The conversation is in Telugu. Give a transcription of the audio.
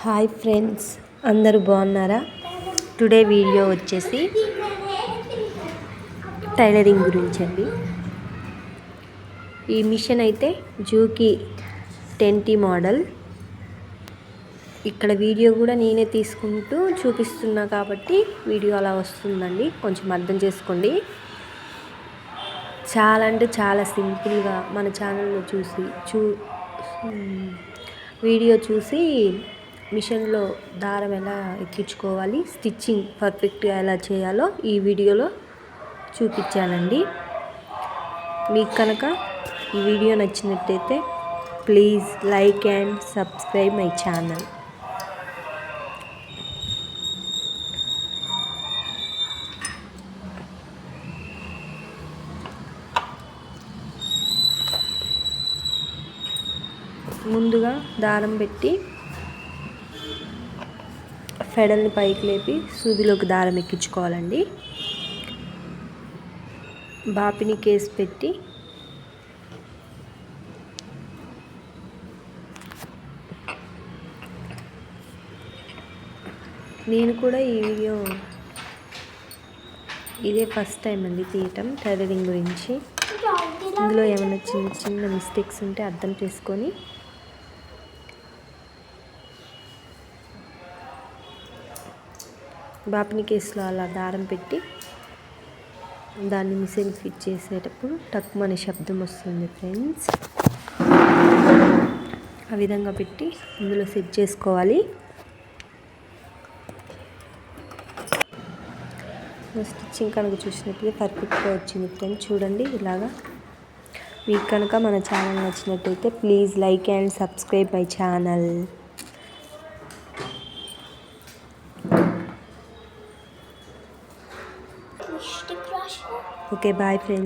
హాయ్ ఫ్రెండ్స్, అందరూ బాగున్నారా? టుడే వీడియో వచ్చేసి టైలరింగ్ గురించి అండి. ఈ మిషన్ అయితే జూకి 10T మోడల్. ఇక్కడ వీడియో కూడా నేనే తీసుకుంటూ చూపిస్తున్నా కాబట్టి వీడియో అలా వస్తుందండి, కొంచెం అర్థం చేసుకోండి. చాలా అంటే చాలా సింపుల్గా మన ఛానల్లో వీడియో చూసి మిషన్లో దారం ఎలా ఎక్కించుకోవాలి, స్టిచ్చింగ్ పర్ఫెక్ట్గా ఎలా చేయాలో ఈ వీడియోలో చూపించానండి. మీకు కనుక ఈ వీడియో నచ్చినట్టయితే please like and subscribe my channel. ముందుగా దారం పెట్టి ఫెడల్ని పైకి లేపి సూదిలోకి దారం ఎక్కించుకోవాలండి. బాపిని కేసు పెట్టి నేను కూడా ఈ వీడియో ఇదే ఫస్ట్ టైం అండి తీయటం టైలరింగ్ గురించి. ఇందులో ఏమైనా చిన్న చిన్న మిస్టేక్స్ ఉంటే అర్థం చేసుకొని బాపిని కేసులో అలా దారం పెట్టి దాన్ని మిషన్ ఫిట్ చేసేటప్పుడు టక్కుమనే శబ్దం వస్తుంది ఫ్రెండ్స్. ఆ విధంగా పెట్టి ఇందులో సెట్ చేసుకోవాలి. స్టిచ్చింగ్ కనుక చూసినట్లయితే పర్ఫెక్ట్గా వచ్చింది ఫ్రెండ్స్. చూడండి ఇలాగా. మీకు కనుక మన ఛానల్ నచ్చినట్టయితే please like and subscribe my channel. Okay, bye friends.